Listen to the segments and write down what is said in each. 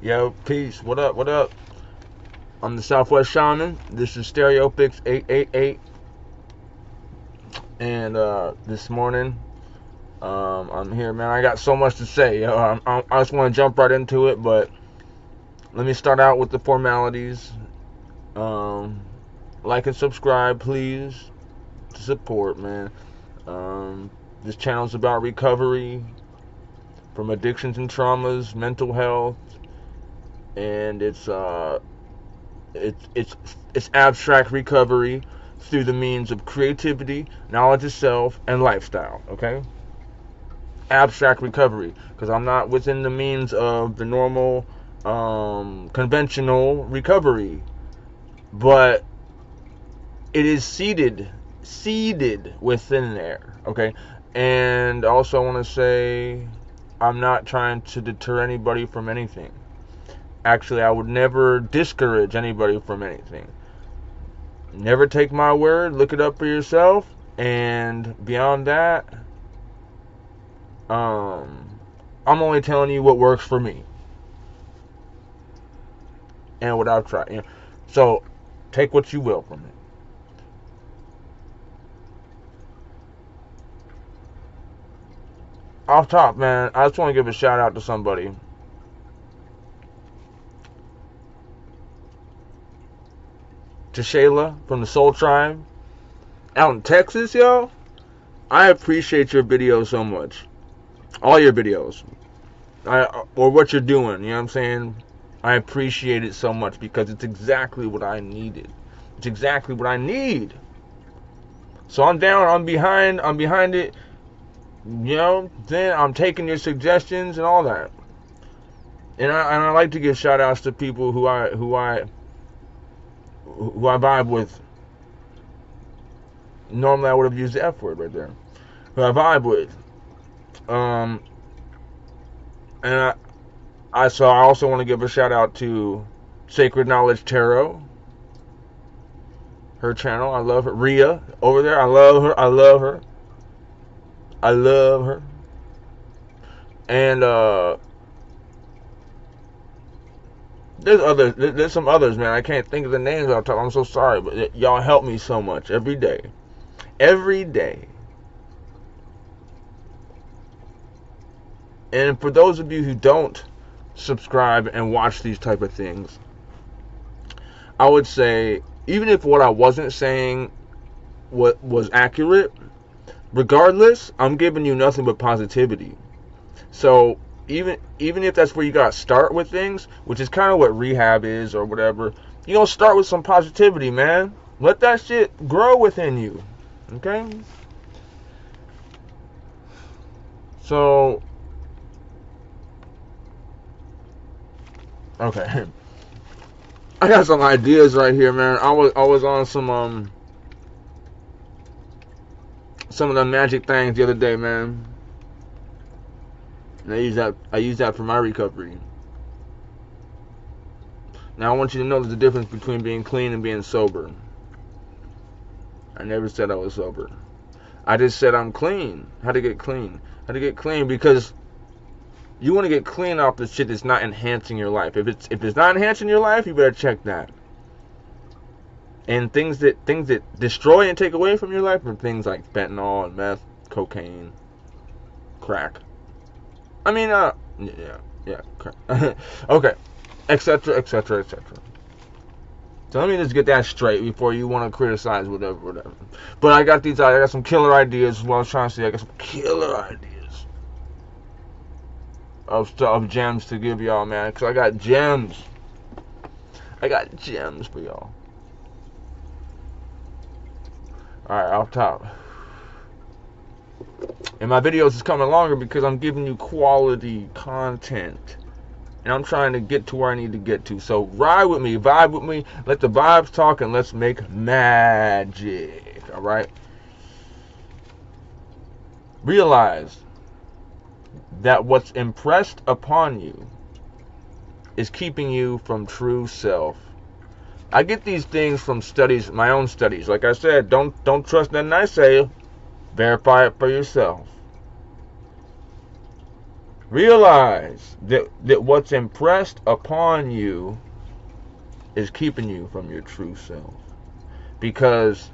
Yo, peace. What up? What up? I'm the SouthWst Shaman. This is StereoPHiX 888. And this morning, I'm here, man. I got so much to say. I just want to jump right into it, but let me start out with the formalities. Like and subscribe, please, to support, man. This channel is about recovery from addictions and traumas, mental health, and it's abstract recovery through the means of creativity, knowledge of self, and lifestyle. Okay, abstract recovery, because I'm not within the means of the normal conventional recovery, but it is seated within there. Okay, and also I want to say I'm not trying to deter anybody from anything. Actually, I would never discourage anybody from anything. Never take my word. Look it up for yourself. And beyond that, I'm only telling you what works for me and what I've tried. You know? So take what you will from it. Off top, man, I just want to give a shout out to somebody. To Shayla from the Soul Tribe out in Texas, yo. I appreciate your videos so much. All your videos. Or what you're doing, you know what I'm saying? I appreciate it so much because it's exactly what I needed. It's exactly what I need. So I'm down, I'm behind it. You know, then I'm taking your suggestions and all that. And I like to give shout outs to people who I vibe with. Normally I would have used the F word right there. Who I vibe with. And I also want to give a shout out to Sacred Knowledge Tarot. Her channel, I love her. Rhea over there, I love her. And there's some others, man. I can't think of the names off the top. I'm so sorry, but y'all help me so much every day. And for those of you who don't subscribe and watch these type of things, I would say, even if what I wasn't saying was accurate, regardless, I'm giving you nothing but positivity. So even if that's where you gotta start with things, which is kind of what rehab is or whatever, you gonna start with some positivity, man. Let that shit grow within you. Okay? So okay. I got some ideas right here, man. I was on some of the magic things the other day, man. And I use that for my recovery. Now I want you to know there's a difference between being clean and being sober. I never said I was sober. I just said I'm clean. How to get clean? How to get clean? Because you want to get clean off the shit that's not enhancing your life. If it's not enhancing your life, you better check that. And things that destroy and take away from your life are things like fentanyl and meth, cocaine, crack. I mean, yeah, crack. Okay, etc. So let me just get that straight before you want to criticize whatever. But I got some killer ideas. What I was trying to say, I got some killer ideas of gems to give y'all, man. Because I got gems for y'all. Alright, off top. And my videos is coming longer because I'm giving you quality content. And I'm trying to get to where I need to get to. So ride with me, vibe with me. Let the vibes talk and let's make magic. Alright? Realize that what's impressed upon you is keeping you from true self. I get these things from studies, my own studies. Like I said, don't trust nothing I say. Verify it for yourself. Realize that what's impressed upon you is keeping you from your true self. Because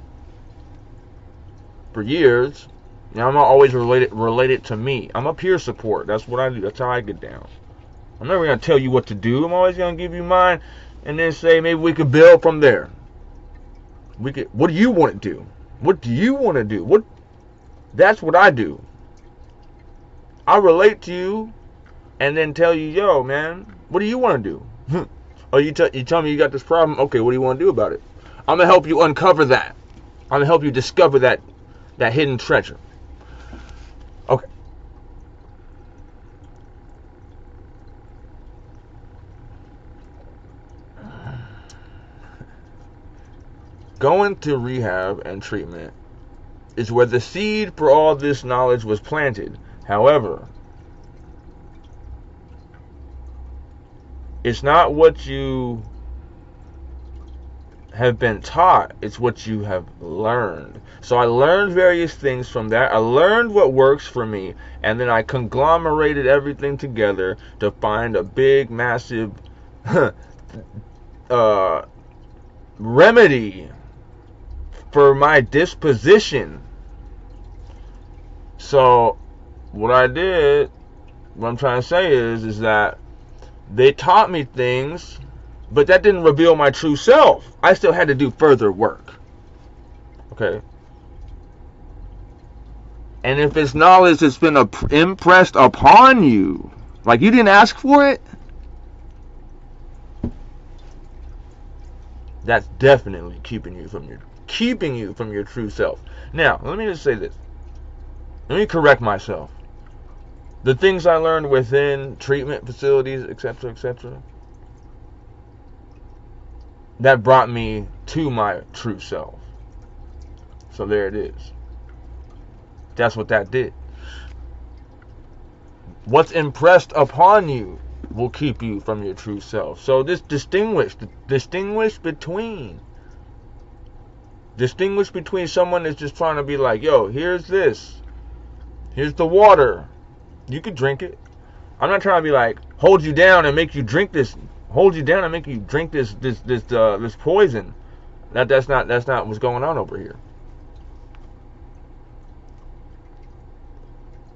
for years, now I'm not always related to me. I'm a peer support. That's what I do. That's how I get down. I'm never going to tell you what to do. I'm always going to give you mine and then say maybe we could build from there. What do you want to do? What do you want to do? That's what I do. I relate to you and then tell you, yo, man, what do you want to do? Oh, you tell me you got this problem. Okay, what do you want to do about it? I'm going to help you uncover that. I'm going to help you discover that hidden treasure. Okay. Going to rehab and treatment is where the seed for all this knowledge was planted. However, it's not what you have been taught, it's what you have learned. So I learned various things from that. I learned what works for me, and then I conglomerated everything together to find a big, massive remedy for my disposition. So what I'm trying to say is that they taught me things, but that didn't reveal my true self. I still had to do further work. Okay? And if it's knowledge that's been impressed upon you, like you didn't ask for it, that's definitely keeping you from your true self. Now, let me just say this. Let me correct myself. The things I learned within treatment facilities, etc., etc., that brought me to my true self. So there it is. That's what that did. What's impressed upon you will keep you from your true self. So this distinguish between someone that's just trying to be like, yo, here's this. Here's the water. You can drink it. I'm not trying to be like, hold you down and make you drink this. Hold you down and make you drink this poison. That's not what's going on over here.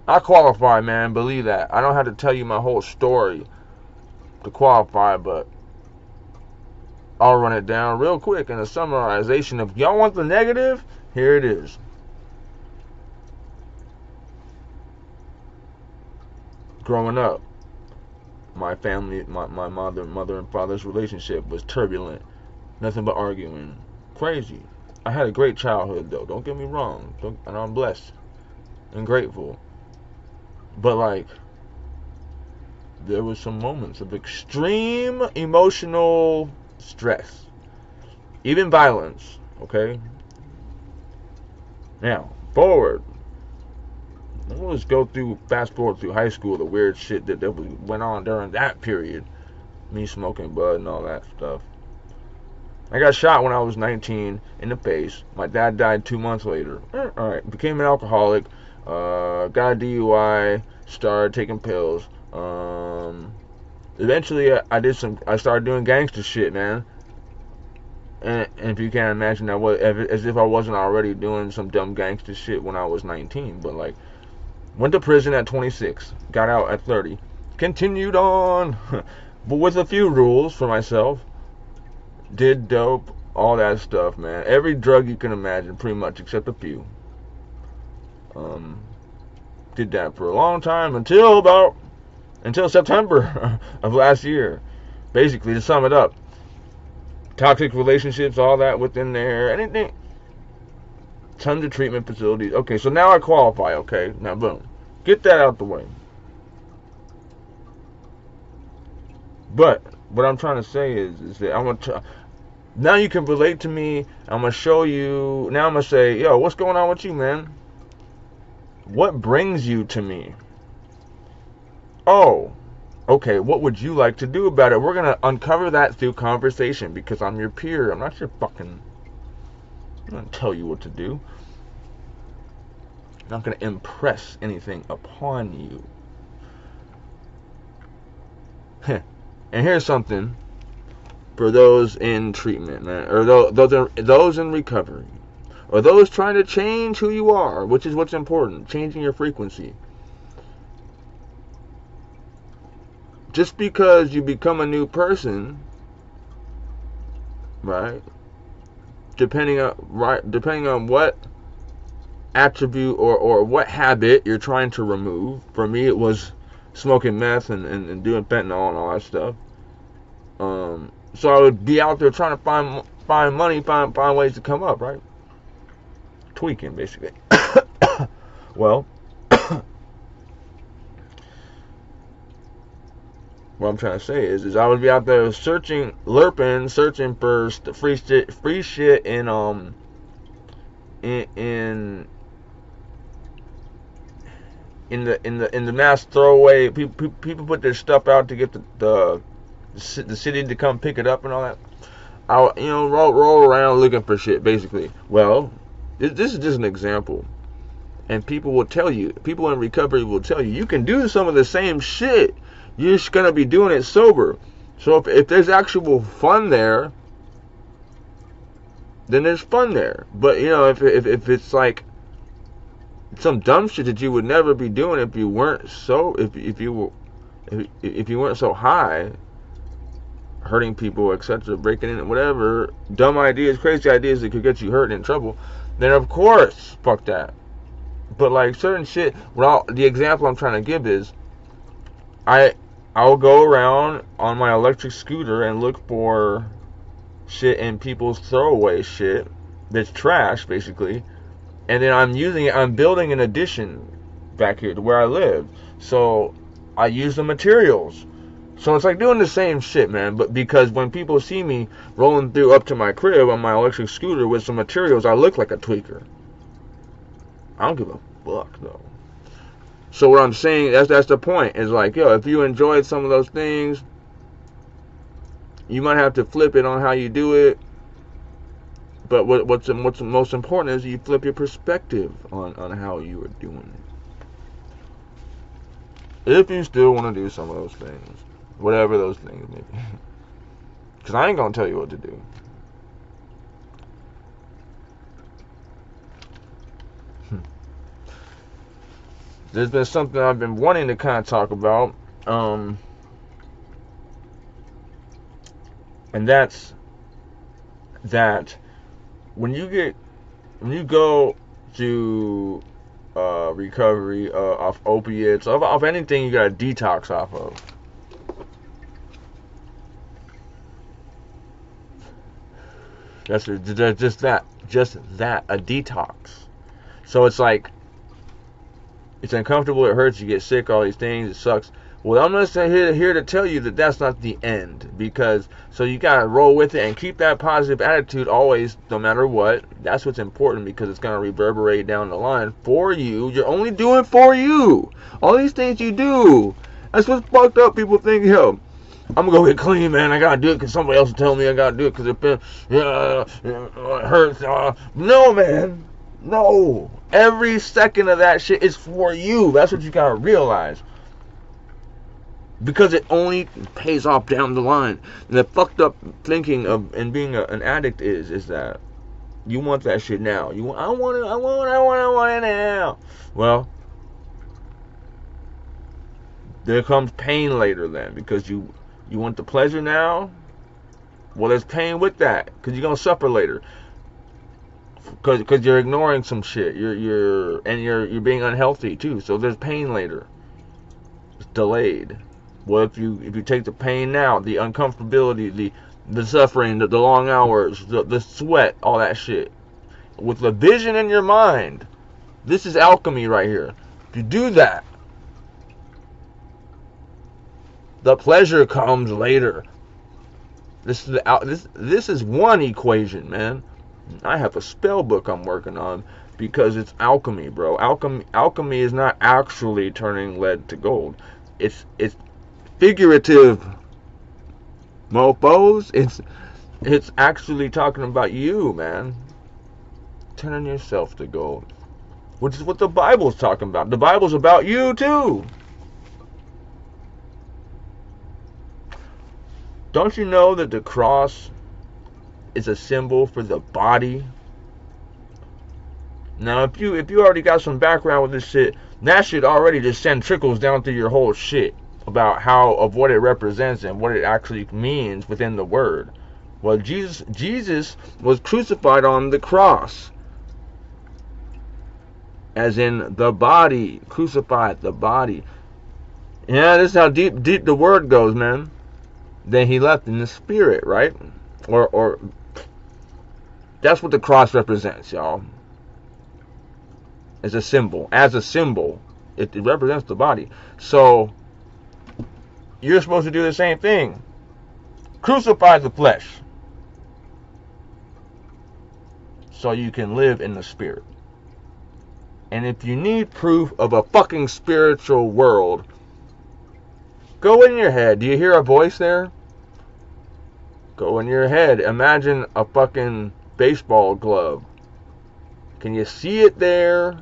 I qualify, man. Believe that. I don't have to tell you my whole story to qualify, but I'll run it down real quick in a summarization. If y'all want the negative, here it is. Growing up, my family, my mother and father's relationship was turbulent. Nothing but arguing. Crazy. I had a great childhood, though. Don't get me wrong. And I'm blessed and grateful. But, like, there was some moments of extreme emotional stress. Even violence. Okay? Now, forward. Let's fast forward through high school, the weird shit that went on during that period. Me smoking bud and all that stuff. I got shot when I was 19 in the face. My dad died 2 months later. Alright, became an alcoholic. Got a DUI. Started taking pills. Eventually, I started doing gangster shit, man. And if you can't imagine that, as if I wasn't already doing some dumb gangster shit when I was 19. But, like, went to prison at 26, got out at 30, continued on, but with a few rules for myself. Did dope, all that stuff, man. Every drug you can imagine, pretty much, except a few. Did that for a long time until September of last year. Basically, to sum it up, toxic relationships, all that within there, anything. Tons of treatment facilities. Okay, so now I qualify, okay? Now, boom. Get that out the way. But what I'm trying to say is that I'm going to... Now you can relate to me. I'm going to show you... Now I'm going to say, yo, what's going on with you, man? What brings you to me? Oh, okay, what would you like to do about it? We're going to uncover that through conversation because I'm your peer. I'm not your fucking... I'm not going to tell you what to do. I'm not going to impress anything upon you. And here's something for those in treatment, man, or those in recovery, or those trying to change who you are, which is what's important, changing your frequency. Just because you become a new person, right? Depending on what attribute or what habit you're trying to remove. For me, it was smoking meth and doing fentanyl and all that stuff. So I would be out there trying to find money, find ways to come up, right? Tweaking, basically. Well, what I'm trying to say is I would be out there searching for free shit in the mass throwaway. People put their stuff out to get the city to come pick it up and all that. I roll around looking for shit, basically. Well, this is just an example, and people in recovery will tell you can do some of the same shit. You're just gonna be doing it sober. So if there's actual fun there, then there's fun there. But if it's like some dumb shit that you would never be doing if you weren't so high, hurting people, etc., breaking in, whatever, dumb ideas, crazy ideas that could get you hurt and in trouble, then of course, fuck that. But like certain shit, the example I'm trying to give is, I'll go around on my electric scooter and look for shit in people's throwaway shit that's trash, basically, and then I'm building an addition back here to where I live. So I use the materials. So it's like doing the same shit, man. But because when people see me rolling through up to my crib on my electric scooter with some materials, I look like a tweaker. I don't give a fuck, though. So what I'm saying, that's the point. Is like, if you enjoyed some of those things, you might have to flip it on how you do it. But what's most important is you flip your perspective on how you are doing it. If you still want to do some of those things, whatever those things may be. Because I ain't going to tell you what to do. There's been something I've been wanting to kind of talk about. And that's that when you go to recovery off opiates, off anything you got to detox off of. Just that, a detox. So it's like, it's uncomfortable, it hurts, you get sick, all these things, it sucks. Well, I'm just here to tell you that that's not the end, because so you gotta roll with it and keep that positive attitude always, no matter what. That's what's important, because it's gonna reverberate down the line for you. You're only doing for you. All these things you do. That's what's fucked up. People think, I'm gonna go get clean, man. I gotta do it because somebody else is telling me I gotta do it because it hurts. No, man. No. Every second of that shit is for you. That's what you gotta realize. Because it only pays off down the line. And the fucked up thinking of and being an addict is that you want that shit now. I want it now. Well, there comes pain later then, because you want the pleasure now. Well, there's pain with that, because you're gonna suffer later. Because you're ignoring some shit. You're being unhealthy too. So there's pain later. It's delayed. Well, if you take the pain now, the uncomfortability, the suffering, the long hours, the sweat, all that shit, with the vision in your mind, this is alchemy right here. If you do that, the pleasure comes later. This is one equation, man. I have a spell book I'm working on, because it's alchemy, bro. Alchemy is not actually turning lead to gold. It's figurative, mofos. It's actually talking about you, man. Turning yourself to gold, which is what the Bible's talking about. The Bible's about you too. Don't you know that the cross is a symbol for the body? Now, if you already got some background with this shit, that shit already just send trickles down through your whole shit about what it represents and what it actually means within the word. Well, Jesus was crucified on the cross, as in the body, crucified the body. Yeah, this is how deep the word goes, man. Then he left in the spirit, right? Or that's what the cross represents, y'all. As a symbol, it represents the body. So you're supposed to do the same thing. Crucify the flesh, so you can live in the spirit. And if you need proof of a fucking spiritual world, go in your head. Do you hear a voice there? Go in your head. Imagine a fucking baseball glove. Can you see it there?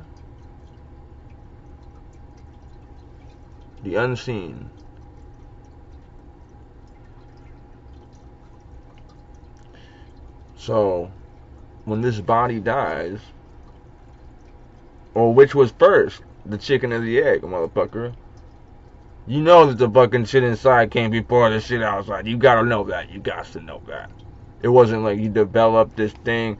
The unseen. So, when this body dies, or which was first, the chicken or the egg, motherfucker? You know that the fucking shit inside came before the shit outside. You gotta know that. You got to know that. It wasn't like you developed this thing,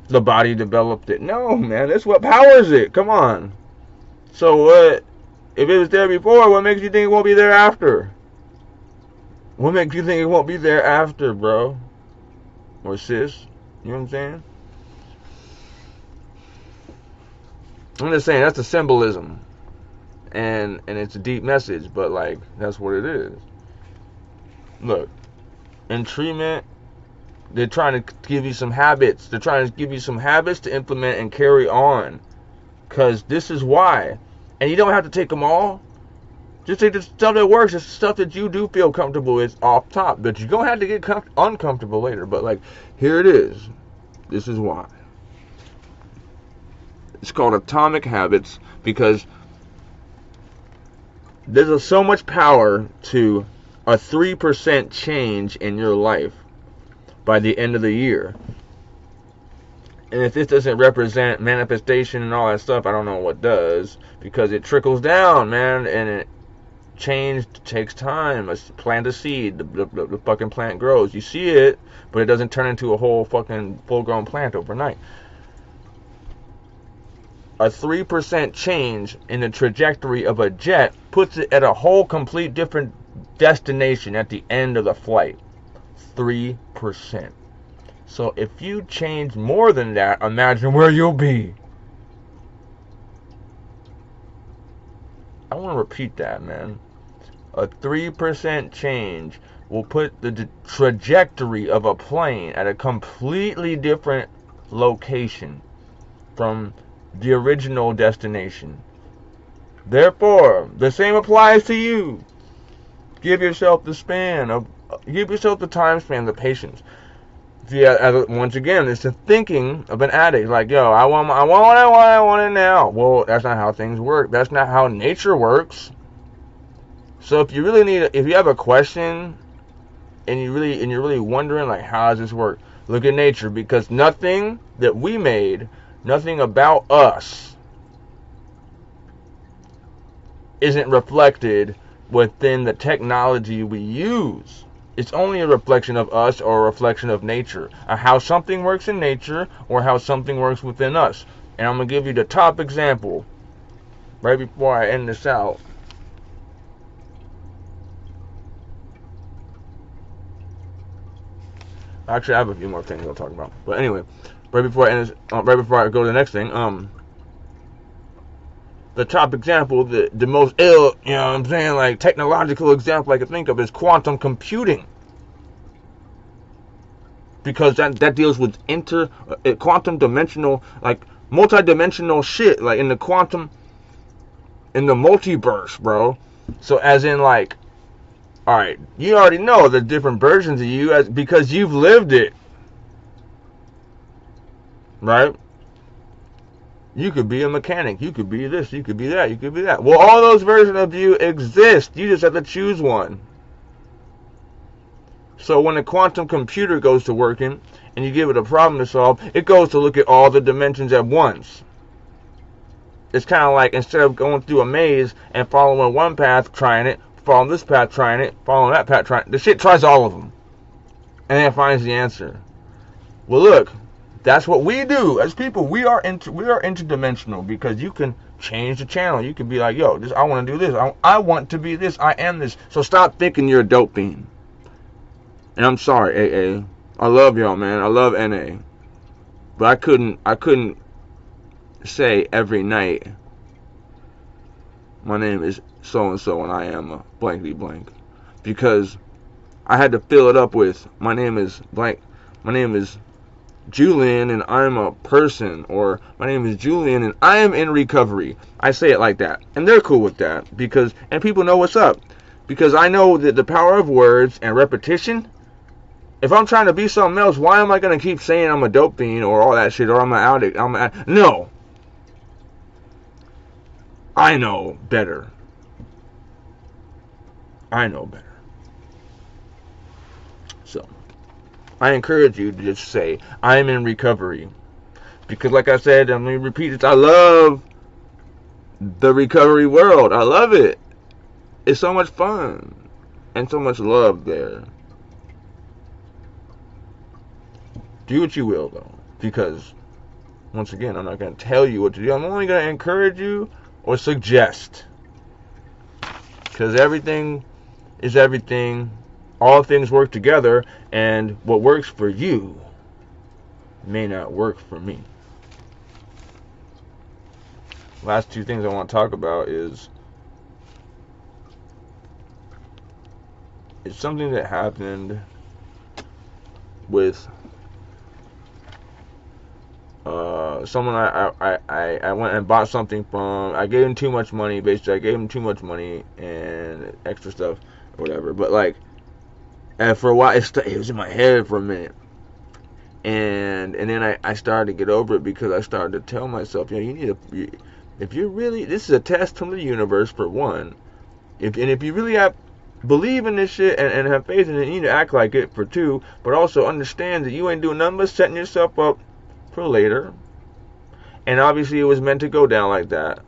the body developed it. No, man, that's what powers it. Come on. So what? If it was there before, what makes you think it won't be there after? What makes you think it won't be there after, bro? Or sis? You know what I'm saying? I'm just saying that's the symbolism. And it's a deep message, but like, that's what it is. Look, in treatment, they're trying to give you some habits. They're trying to give you some habits to implement and carry on. Because this is why. And you don't have to take them all. Just take the stuff that works. It's the stuff that you do feel comfortable with off top. But you're going to have to get uncomfortable later. But like, here it is. This is why. It's called atomic habits, because there's so much power to a 3% change in your life by the end of the year. And if this doesn't represent manifestation and all that stuff, I don't know what does, because it trickles down, man, and it change takes time. Plant a seed, the fucking plant grows. You see it, but it doesn't turn into a whole fucking full-grown plant overnight. A 3% change in the trajectory of a jet puts it at a whole complete different destination at the end of the flight. 3%. So if you change more than that, imagine where you'll be. I want to repeat that, man. A 3% change will put the trajectory of a plane at a completely different location from the original destination. Therefore, the same applies to you. Give yourself the time span, the patience. See, once again, it's the thinking of an addict. Like, yo, I want it now. Well, that's not how things work. That's not how nature works. So if you have a question, and you're really wondering, like, how does this work? Look at nature, because nothing that we made, nothing about us, isn't reflected within the technology we use. It's only a reflection of us, or a reflection of nature, of how something works in nature or how something works within us. And I'm going to give you the top example right before I end this out. Actually, I have a few more things I'll talk about. But anyway, right before I go to the next thing, the top example, the most ill, you know what I'm saying, like technological example I could think of is quantum computing. Because that deals with quantum dimensional, like multi-dimensional shit, like in the multiverse, bro. So as in, like, alright, you already know the different versions of you because you've lived it. Right? You could be a mechanic. You could be this. You could be that. You could be that. Well, all those versions of you exist. You just have to choose one. So when a quantum computer goes to working and you give it a problem to solve, it goes to look at all the dimensions at once. It's kind of like, instead of going through a maze and following one path, trying it, following this path, trying it, following that path, trying it, the shit tries all of them. And then it finds the answer. Well, look, that's what we do as people. We are interdimensional, because you can change the channel. You can be like, yo, I want to do this. I want to be this. I am this. So stop thinking you're a dope fiend. And I'm sorry, AA. I love y'all, man. I love NA. But I couldn't say every night, my name is so-and-so and I am a blankety blank. Because I had to fill it up with, my name is blank. My name is Julian and I'm a person. Or my name is Julian and I am in recovery. I say it like that. And they're cool with that. And people know what's up. Because I know that the power of words and repetition. If I'm trying to be something else, why am I going to keep saying I'm a dope fiend or all that shit, or I'm an addict? No. I know better. I know better. So, I encourage you to just say, I'm in recovery. Because like I said, I'm going to repeat this, I love the recovery world. I love it. It's so much fun. And so much love there. Do what you will, though, because, once again, I'm not going to tell you what to do. I'm only going to encourage you or suggest, because everything is everything. All things work together, and what works for you may not work for me. Last two things I want to talk about is, it's something that happened with someone I went and bought something from. I gave him too much money, basically. I gave him too much money and extra stuff or whatever. But like, and for a while, it was in my head for a minute. And then I started to get over it, because I started to tell myself, you need if you're really, this is a test from the universe, for one. If you really believe in this shit and have faith in it, you need to act like it, for two. But also understand that you ain't doing nothing but setting yourself up for later. And obviously it was meant to go down like that.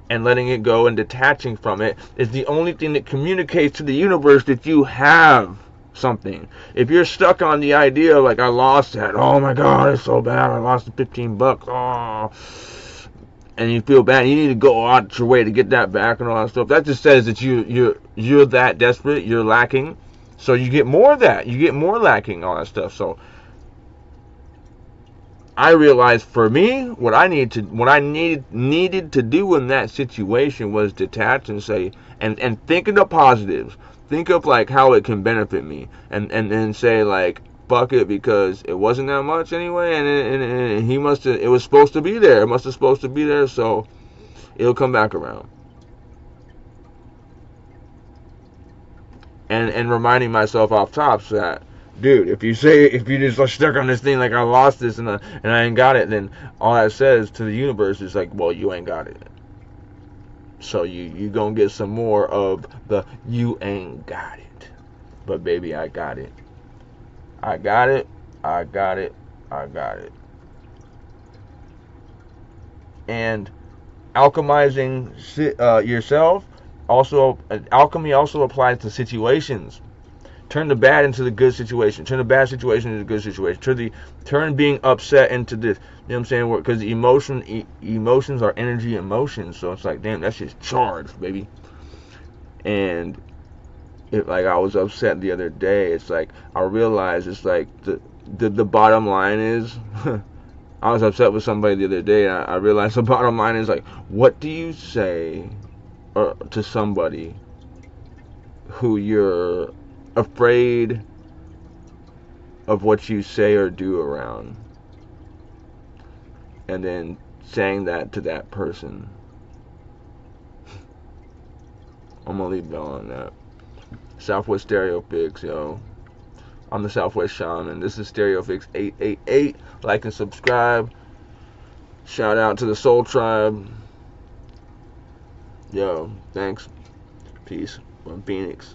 And letting it go and detaching from it is the only thing that communicates to the universe that you have something. If you're stuck on the idea of, like, I lost that, oh my god, it's so bad, I lost the $15, oh, and you feel bad, you need to go out your way to get that back and all that stuff. That just says that you're that desperate, you're lacking. So you get more of that, you get more lacking, all that stuff. So I realized, for me, what I needed to do in that situation was detach and say, and think of the positives. Think of, like, how it can benefit me, and then say, like, fuck it, because it wasn't that much anyway, and it was supposed to be there. It must have supposed to be there, so it'll come back around. And reminding myself off top that, dude, if you just are stuck on this thing, like, I lost this and I ain't got it, then all that says to the universe is like, well, you ain't got it. So you gonna get some more of the you ain't got it. But baby, I got it. I got it. I got it. I got it. And alchemizing yourself, alchemy also applies to situations. Turn the bad into the good situation. Turn the bad situation into the good situation. Turn being upset into this. You know what I'm saying? Because emotions are energy emotions. So it's like, damn, that shit's charged, baby. And like, I was upset the other day. It's like, I realized, it's like, the bottom line is, I was upset with somebody the other day, and I realized the bottom line is, like, what do you say to somebody who you're afraid of what you say or do around, and then saying that to that person? I'm gonna leave y'all on that. SouthWst StereoPHiX, yo. I'm the SouthWst Shaman. This is StereoPHiX 888. Like and subscribe. Shout out to the Soul Tribe. Yo, thanks. Peace. From Phoenix.